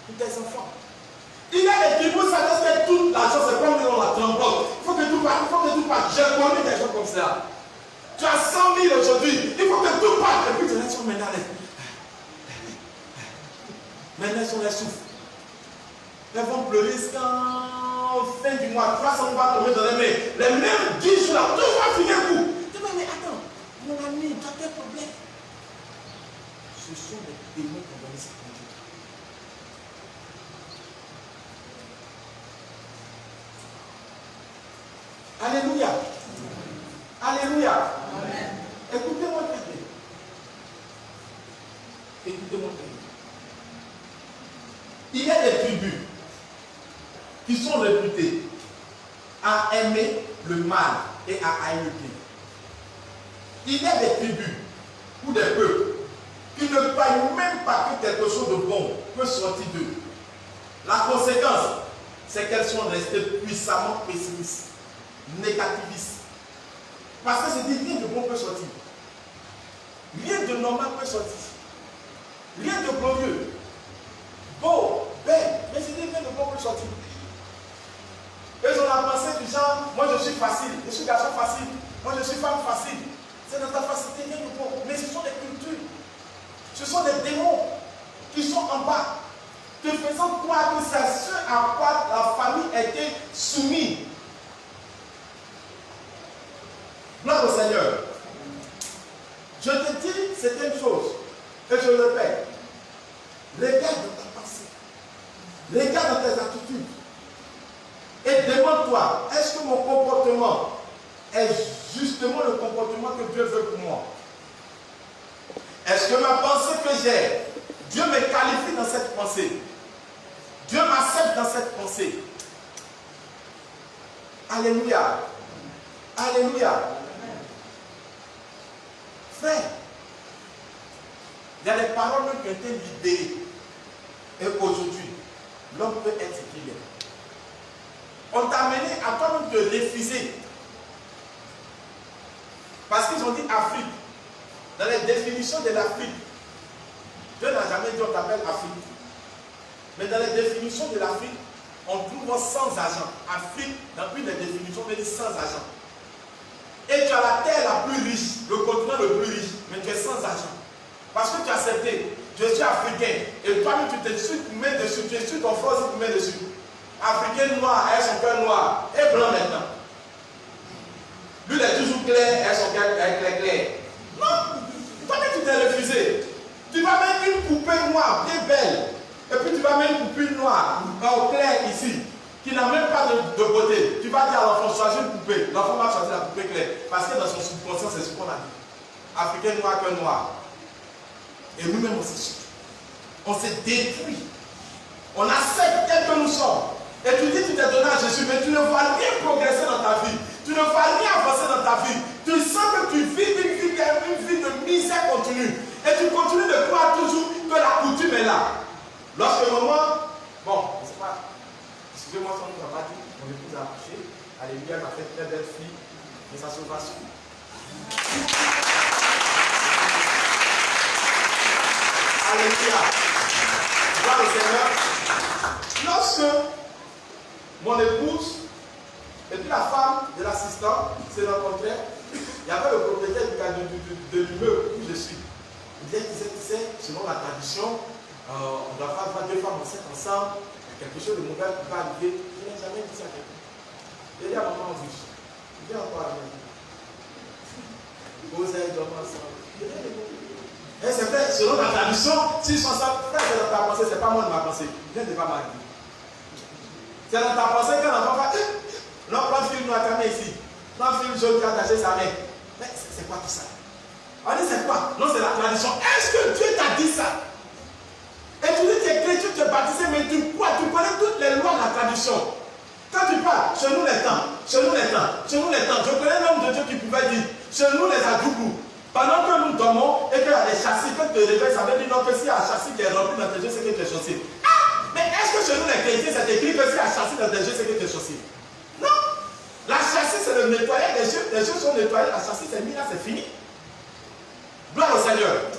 pour tes enfants. Il y a des tribus, ça laisse que toute l'argent, c'est comme dans la trompe. Il faut que tout parte, il faut que tout parte. J'ai connu des gens comme ça. Tu as 100 000 aujourd'hui, il faut que tout parte. Et puis tu restes maintenant les... Maintenant ils sont les souffles. Elles vont pleurer jusqu'en fin du mois. 300 va tomber dans les mains. Les mêmes 10 jours là, tout va finir coup. Tu dis, mais attends, mon ami, tu as quel problème? Ce sont les démons qui ont donné cette conduite. Alléluia. Alléluia. Amen. Écoutez-moi très bien. Écoutez-moi très bien. Il y a des tribus qui sont réputées à aimer le mal et à haïr le bien. Il y a des tribus ou des peuples qui ne croient même pas que quelque chose de bon peut sortir d'eux. La conséquence, c'est qu'elles sont restées puissamment pessimistes, négativistes. Parce que c'est dit, rien de bon peut sortir. Rien de normal peut sortir. Rien de glorieux. Beau, belle, mais c'est dit, rien de bon peut sortir. Ils ont la pensée du genre, moi je suis facile, je suis garçon facile, moi je suis femme facile. C'est dans ta facilité, rien de bon. Mais ce sont des cultures. Ce sont des démons qui sont en bas, te faisant croire que c'est ce à quoi la famille était soumise. Gloire au Seigneur. Je te dis certaines choses, et je le répète. Regarde dans ta pensée, regarde dans tes attitudes, et demande-toi, est-ce que mon comportement est justement le comportement que Dieu veut pour moi? Est-ce que ma pensée que j'ai, Dieu me qualifie dans cette pensée? Dieu m'accepte dans cette pensée? Alléluia. Alléluia. Frère, il y a des paroles qui ont été libérées. Et aujourd'hui, l'homme peut être ce qu'il est. On t'a amené à toi-même de refuser. Parce qu'ils ont dit Afrique. Dans les définitions de l'Afrique, Dieu n'a jamais dit on t'appelle Afrique. Mais dans les définitions de l'Afrique, on trouve sans argent. Afrique, dans une des définitions, on dit sans argent. Et tu as la terre la plus riche, le continent le plus riche, mais tu es sans argent. Parce que tu as accepté, je suis africain, et toi-même tu te suis pour mettre dessus, tu es sur ton front aussi pour mettre dessus. Africain noir, elle son cœur noir, et blanc maintenant. Lui il est toujours clair, elle son cœur est clair. Non, toi-même tu t'es refusé. Tu vas mettre une poupée noire, bien belle, et puis tu vas mettre une poupée noire, au clair ici, qui n'a même pas de beauté. Tu vas dire à l'enfant, choisis une poupée. L'enfant va choisir la poupée claire. Parce que dans son subconscient, c'est ce qu'on a dit. Africain noir, cœur noir. Et nous-mêmes, on s'est détruit. On accepte tel que nous sommes. Et tu dis, tu t'es donné à Jésus, mais tu ne vas rien progresser dans ta vie. Tu ne vas rien avancer dans ta vie. Tu sens que tu vis une vie de misère continue. Et tu continues de croire toujours que la coutume est là. Lorsque le moment, bon, je ne sais pas. Excusez-moi, ça nous a pas dit, mon épouse a accouché. Alléluia, elle a fait très belle fille, mais ça se va suivre. Alléluia. Gloire au Seigneur. Lorsque mon épouse et puis la femme de l'assistant se rencontraient, il y avait le propriétaire de l'immeuble où je suis. Il disait, tu sais, selon la tradition, on ne doit pas avoir deux femmes enceintes ensemble, il y a quelque chose de mauvais qui va arriver. Je n'ai jamais dit ça à quelqu'un. J'ai dit à maman en bouche, viens encore à la maison. Vous allez dormir ensemble. Et c'est vrai, selon la tradition, s'ils sont ensemble, frère, c'est dans ta pensée, c'est pas moi de ma pensée. Viens devant ma vie. C'est dans ta pensée quand l'enfant va. Non, prends le film noir ici. Prends le film jaune qui a attaché sa main. Mais c'est quoi tout ça? On dit c'est quoi? Non, c'est la tradition. Est-ce que Dieu t'a dit ça? Et tu dis que tu es chrétien, tu es baptisé, mais tu connais toutes les lois de la tradition. Quand tu parles, chez nous les temps, chez nous les temps, chez nous les temps, je connais l'homme de Dieu qui pouvait dire, chez nous les adoubous, pendant que nous dormons et qu'il y a des châssis, quand tu te réveilles, ça veut dire non, que s'il y a un châssis qui est rempli dans tes yeux, c'est que tu es chaussé. Ah! Mais est-ce que chez nous les chrétiens, c'est écrit que s'il y a un châssis dans tes yeux, c'est que tu es chaussé? Non! La châssis, c'est le nettoyage des yeux. Les yeux sont nettoyés, la châssis, c'est mis là, c'est fini. Gloire au Seigneur.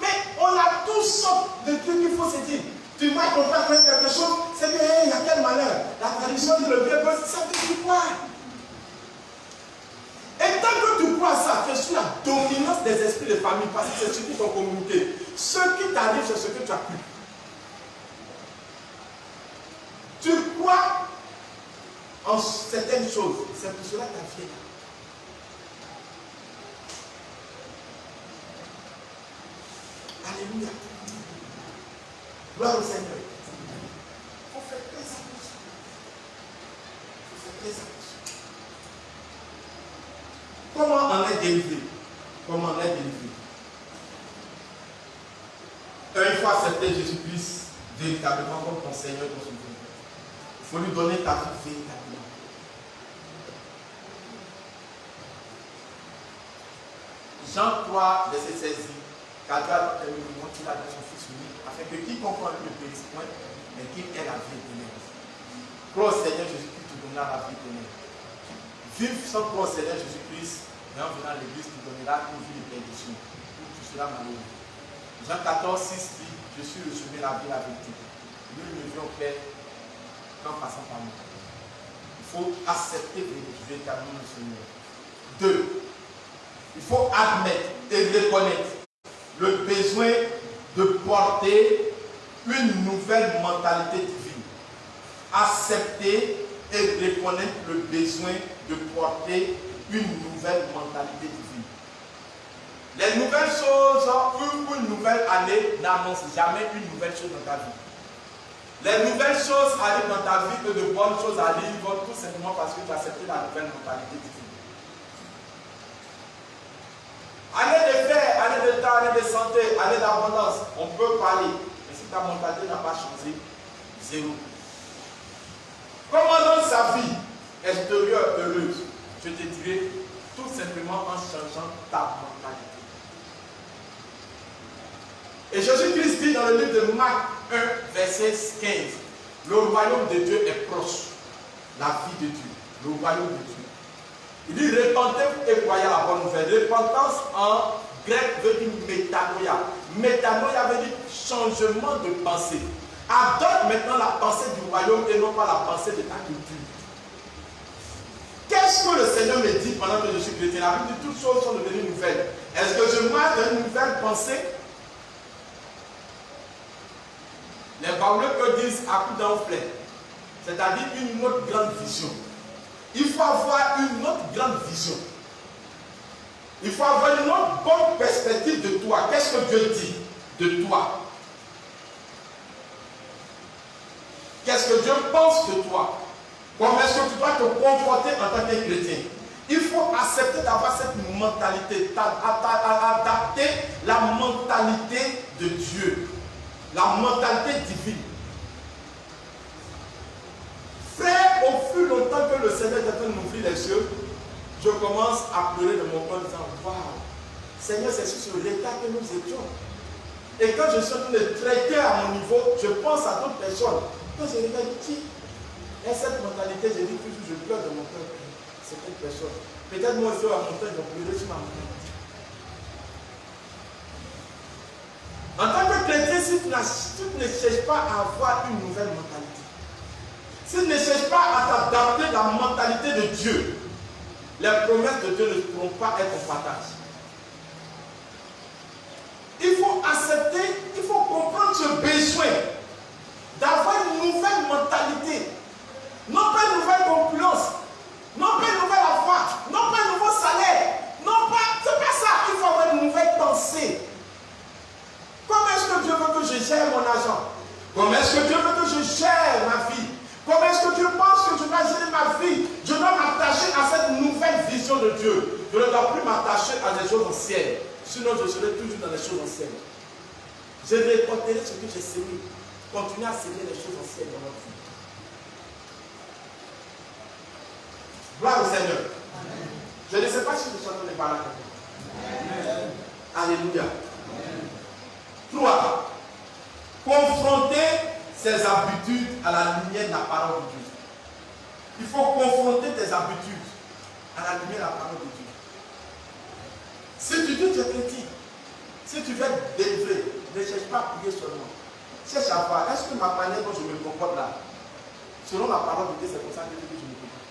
Mais on a tous sortes de trucs qu'il faut se dire. Tu vas comprendre quelque chose, c'est que il y a quel malheur. La tradition dit le bien, ça veut dire quoi? Et tant que tu crois ça, tu es sur la dominance des esprits de famille, parce que c'est ce qui t'ont communiqué. Ce qui t'arrive, c'est ce que tu as cru. Tu crois en certaines choses, c'est pour cela que tu as fait. Alléluia. Gloire au Seigneur. Il faut faire très attention. Il faut faire très attention. Comment on est délivré? Comment on est délivré? Une fois accepté Jésus-Christ véritablement comme ton Seigneur dans son vie, il faut lui donner ta vie véritablement. Jean 3, verset 16 dit, car Dieu a donné le monde qu'il a donné son Fils unique, afin que quiconque en lui ne périsse point, mais qu'il ait la vie éternelle. Crois au Seigneur Jésus-Christ, tu donneras la vie éternelle. Vive sans croire au Seigneur Jésus-Christ, mais en venant à l'église, tu donneras une vie de perdition. Tu seras malheureux. Jean 14, 6 dit, je suis le chemin, la vie, la vérité. Nul ne vient au Père qu'en passant par moi. Il faut accepter véritablement le Seigneur. 2. Il faut admettre et reconnaître le besoin de porter une nouvelle mentalité divine. Accepter et reconnaître le besoin de porter une nouvelle mentalité divine. Les nouvelles choses ou une nouvelle année n'annoncent jamais une nouvelle chose dans ta vie. Les nouvelles choses arrivent dans ta vie, que de bonnes choses arrivent tout simplement parce que tu as accepté la nouvelle mentalité divine. Année de paix, année de temps, année de santé, année d'abondance, on peut parler. Mais si ta mentalité n'a pas changé, zéro. Comment rendre sa vie extérieure heureuse? Je te dirais tout simplement en changeant ta mentalité. Et Jésus-Christ dit dans le livre de Marc 1, verset 15, le royaume de Dieu est proche. La vie de Dieu, le royaume de Dieu. Il dit repentez et croyez la bonne nouvelle. Repentance en grec veut dire métanoïa. Métanoïa veut dire changement de pensée. Adopte maintenant la pensée du royaume et non pas la pensée de ta culture. Qu'est-ce que le Seigneur me dit pendant que je suis chrétien? La Bible dit toutes choses sont devenues nouvelles. Est-ce que je marche dans une nouvelle pensée? Les Baouleux disent à coup d'enflet, c'est-à-dire une autre grande vision. Il faut avoir une autre grande vision. Il faut avoir une autre bonne perspective de toi. Qu'est-ce que Dieu dit de toi? Qu'est-ce que Dieu pense de toi? Comment est-ce que tu dois te comporter en tant que chrétien? Il faut accepter d'avoir cette mentalité, adapter la mentalité de Dieu, la mentalité divine. Frère, au fur et longtemps que le Seigneur est en train de m'ouvrir les yeux, je commence à pleurer de mon cœur en disant, waouh, Seigneur, c'est sur l'état que nous étions. Et quand je suis en train de traiter à mon niveau, je pense à d'autres personnes. Quand je regarde, qui a cette mentalité, je dis toujours, je pleure de mon cœur. C'est cette personne. Peut-être moi aussi, à mon temps, je vais pleurer sur ma mentalité. En tant que chrétien, si tu ne cherches pas à avoir une nouvelle mentalité, si tu ne cherches pas à t'adapter la mentalité de Dieu, les promesses de Dieu ne pourront pas être en partage. Il faut accepter, il faut comprendre ce ce besoin d'avoir une nouvelle mentalité, non pas une nouvelle opulence, non pas une nouvelle avoir, non pas un nouveau salaire, non pas, c'est pas ça, il faut avoir une nouvelle pensée. Comment est-ce que Dieu veut que je gère mon argent? Comment est-ce que Dieu veut que je gère ma vie? Comment est-ce que Dieu pense que je dois gérer ma vie? Je dois m'attacher à cette nouvelle vision de Dieu. Je ne dois plus m'attacher à des choses anciennes. Sinon, je serai toujours dans les choses anciennes. Je récolterai ce que j'ai semé. Continuer à semer les choses anciennes dans notre vie. Gloire au Seigneur. Amen. Je ne sais pas si nous sommes les paroles. Alléluia. 3. Confronter ses habitudes à la lumière de la parole de Dieu. Il faut confronter tes habitudes à la lumière de la parole de Dieu. Si tu dis que tu es chrétien, si tu veux être délivré, ne cherche pas à prier seulement. Cherche à voir, est-ce que ma manière dont je me comporte là, selon la parole de Dieu, c'est comme ça que je me comporte.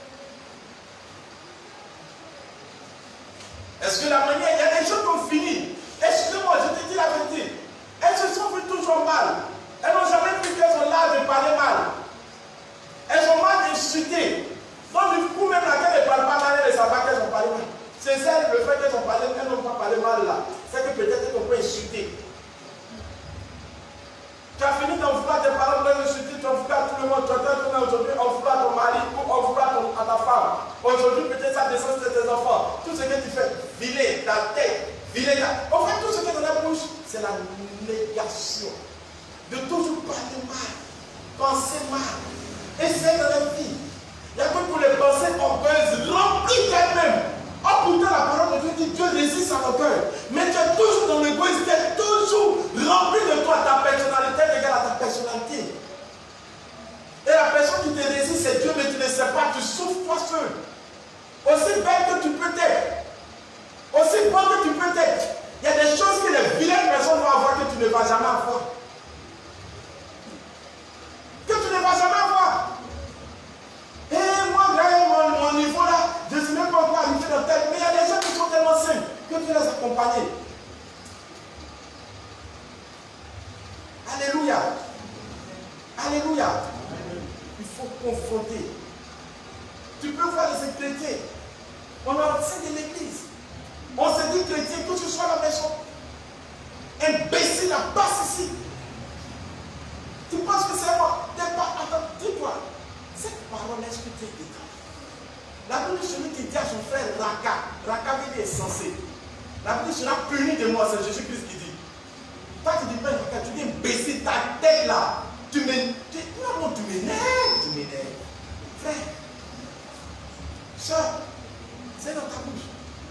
Est-ce que la manière, il y a des choses qui ont fini. Excusez-moi, je te dis la vérité. Elles se sont vues toujours mal. Elles n'ont jamais cru qu'elles ont l'art de parler mal. Elles ont mal insulté. Donc du coup, même laquelle ne parle pas mal, elles ne savent pas qu'elles ont parlé mal. C'est ça le fait qu'elles n'ont pas parlé mal là. C'est que peut-être qu'elles ont pas insulté. Tu as fini d'en vouloir tes parents, de insulter, tu en vouloir tout le monde. Tu es en train de aujourd'hui en vouloir ton mari ou en vouloir à ta femme. Aujourd'hui, peut-être ça descend sur tes enfants. Tout ce que tu fais, viler ta tête, viler ta... En fait, tout ce qui est dans la bouche, c'est la négation. De toujours parler mal, penser mal. Et c'est dans la vie. Il y a que pour les pensées orgueilleuses, remplies d'elles-mêmes. Oh, pourtant, la parole de Dieu dit Dieu résiste à nos cœurs. Mais tu es toujours dans l'égoïsme, tu es toujours rempli de toi. Ta personnalité est égale à ta personnalité. Et la personne qui te résiste, c'est Dieu, mais tu ne sais pas, tu souffres toi seul. Aussi belle que tu peux être, aussi bonne que tu peux être, il y a des choses que les vilaines personnes vont avoir que tu ne vas jamais avoir. Que tu ne vas jamais avoir. Et moi, regarde mon niveau là, je ne sais même pas encore arriver dans tel. Mais il y a des gens qui sont tellement simples que tu les accompagnes. Alléluia. Alléluia. Il faut confronter. Tu peux voir les chrétiens. On a enseigné de l'église. On se dit chrétien, que tu sois à la maison. Imbécile, la passe ici. Tu penses que c'est moi? Attends, dis-toi. Cette parole, est-ce que tu es dedans? La Bible dit celui qui dit à son frère Raka veut dire censé. La Bible dit sera puni de moi, c'est Jésus-Christ qui dit. Toi tu dis pas Raka, tu dis imbécile, ta tête là. Tu m'énerves. Frère, soeur, c'est dans ta bouche.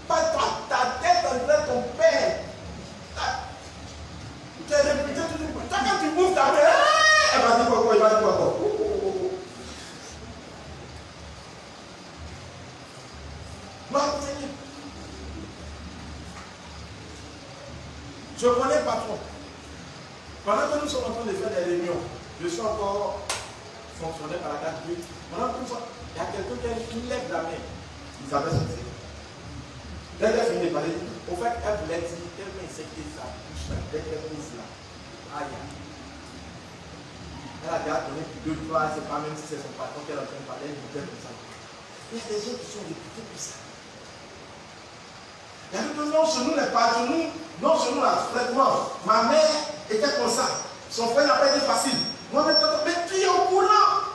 Pas toi, ta tête en vrai ton père. Tu es réputé toujours. Toi quand tu bouffes ta mère, elle va dire quoi, il va dire quoi. Je connais le patron. Pendant que nous sommes en train de faire des réunions, je suis encore fonctionnaire par la carte bleue. Pendant que nous sommes, il y a quelqu'un qui lève la main. Isabelle Sensé. Dès qu'elle finit de parler, au fait, elle voulait dire, elle m'a insecté sa bouche là, dès qu'elle pose là. Aïe. Elle a déjà donné 2 fois, c'est pas même si c'est son patron qu'elle est en train de parler, elle dit comme ça. Il y a des gens qui sont réputés pour ça. Il y a des gens chez nous, les patrons, non chez nous, là, traitement. Ma mère était comme ça. Son frère n'a pas été facile. Moi, mais tu es au courant.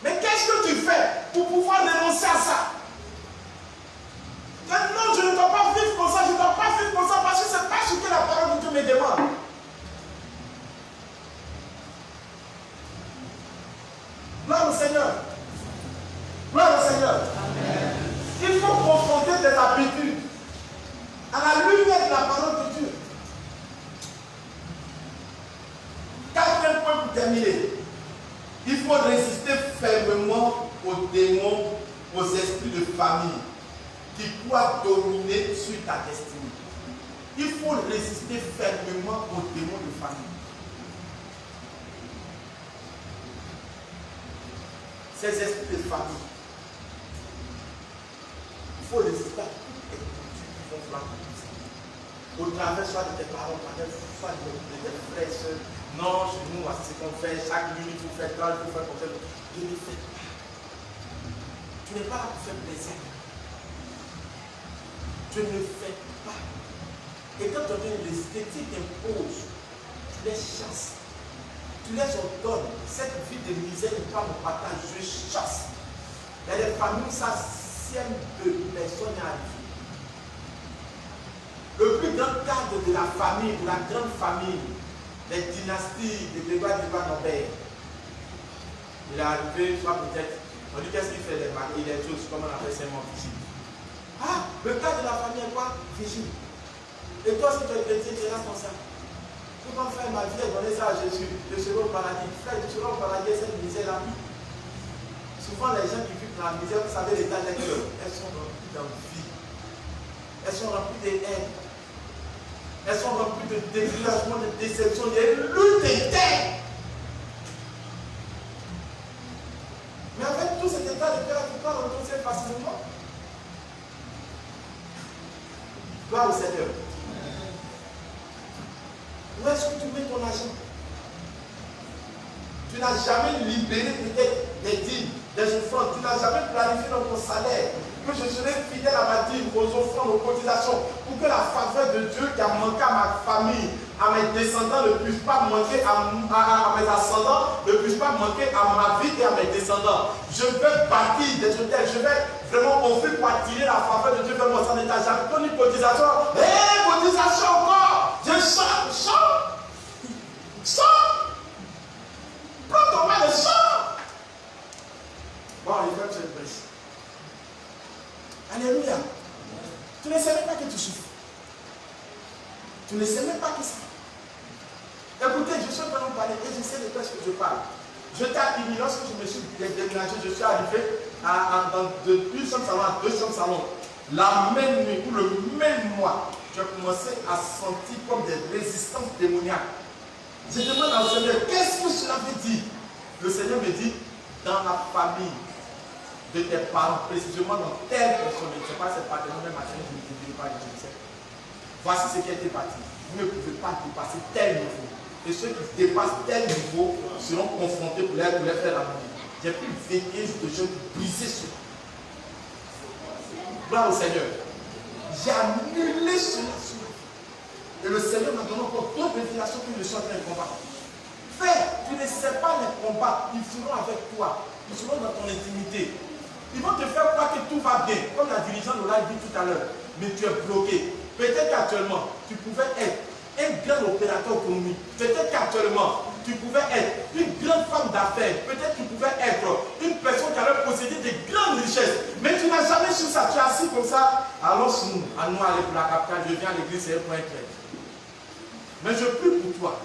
Mais qu'est-ce que tu fais pour pouvoir dénoncer à ça? Non, je ne dois pas vivre comme ça, je ne dois pas vivre comme ça parce que ce n'est pas ce que la parole de Dieu me demande. Gloire au Seigneur. Gloire au Seigneur. Amen. Il faut confronter tes habitudes à la lumière de la parole de Dieu. 4e point pour terminer. Il faut résister fermement aux démons, aux esprits de famille qui croient dominer sur ta destinée. Il faut résister fermement aux démons de famille. Ces esprits de famille. Il faut résister à toutes les cultures qui vont vouloir. Au travers soit de tes parents, soit de tes frères, soeurs, Non, chez nous, voici ce qu'on fait. Chaque nuit, il faut faire ça, il faut faire comme ça. Je ne fais pas. Tu n'es pas là pour faire plaisir. Tu ne fais pas. Et quand tu as l'esthétique t'impose, tu les chasses. Tu les ordonnes. Cette vie de misère n'est pas mon partage. Je chasse. Il y a des familles où ça sème de personnes à vivre. Le plus grand cadre de la famille, de la grande famille, les dynasties de Grégoire Norbert, il est arrivé, soit peut-être, on dit qu'est-ce qu'il fait les maris, les choses, comment on appelle ça, mon vigile. Ah, le cadre de la famille est quoi? Vigile. Et toi, si tu es chrétien, tu es là comme ça. Comment faire ma vie et donner ça à Jésus? Je serai au paradis. Frère, tu seras au paradis, cette misère-là. Souvent, les gens qui vivent dans la misère, vous savez, l'état des cœurs, elles sont remplies d'envie. Elles sont remplies de haine. Elles sont remplies de découragement, de déception, de lutte interne. Mais avec tout cet état de cœur, tu peux renoncer facilement. Gloire au Seigneur. Où est-ce que tu mets ton argent? Tu n'as jamais libéré peut-être des dîmes, des offrandes. Tu n'as jamais planifié dans ton salaire que je serai fidèle à ma dîme, aux offrandes, aux cotisations, pour que la faveur de Dieu qui a manqué à ma famille, à mes descendants, ne puisse pas manquer à mes ascendants, ne puisse pas manquer à ma vie et à mes descendants. Je vais bâtir des hôtels, je vais vraiment offrir pour attirer la faveur de Dieu vers moi. Ça n'est jamais donné cotisation. Cotisation encore! Je chante! Prends ton mal et chante! Bon, il faut que je le brise. Alléluia. Tu ne sais même pas que tu souffres. Tu ne sais même pas que ça. Écoutez, je suis en train de parler et je sais de quoi je parle. Je t'ai dit, lorsque je me suis déménagé, je suis arrivé de une chambre salon à deux chambres salon. La même nuit ou le même mois, j'ai commencé à sentir comme des résistances démoniaques. Je demande au Seigneur, qu'est-ce que cela veut dire? Le Seigneur me dit, dans la famille de tes parents, précisément dans telle personne, je ne sais pas, c'est pas même matin, je ne dis pas, je ne sais. Voici ce qui a été bâti. Vous ne pouvez pas dépasser tel niveau. Et ceux qui dépassent tel niveau seront confrontés pour les faire la vie. J'ai pu veiller de choses briser cela. Gloire au Seigneur. J'ai annulé cela sur la vie. Et le Seigneur m'a donné encore d'autres révélations que je suis en train de combattre. Frère, tu ne sais pas les combats, ils seront avec toi. Ils seront dans ton intimité. Ils vont te faire croire que tout va bien, comme la dirigeante l'a dit tout à l'heure. Mais tu es bloqué. Peut-être qu'actuellement, tu pouvais être un grand opérateur économique. Peut-être qu'actuellement, tu pouvais être une grande femme d'affaires. Peut-être que tu pouvais être une personne qui avait possédé de grandes richesses. Mais tu n'as jamais su ça. Tu es assis comme ça. Alors, à nous aller pour la capitale, je viens à l'église, c'est un point clair. Mais je prie pour toi.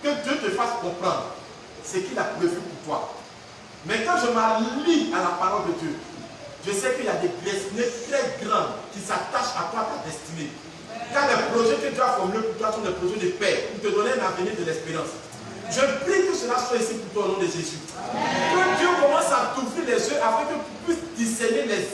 Que Dieu te fasse comprendre ce qu'il a prévu pour toi. Mais quand je m'allie à la parole de Dieu, je sais qu'il y a des destinées très grandes qui s'attachent à toi, ta destinée. Car les projets que Dieu a formulés pour toi sont des projets de paix, pour te donner un avenir de l'espérance. Je prie que cela soit ici pour toi au nom de Jésus. Que Dieu commence à t'ouvrir les yeux afin que tu puisses discerner les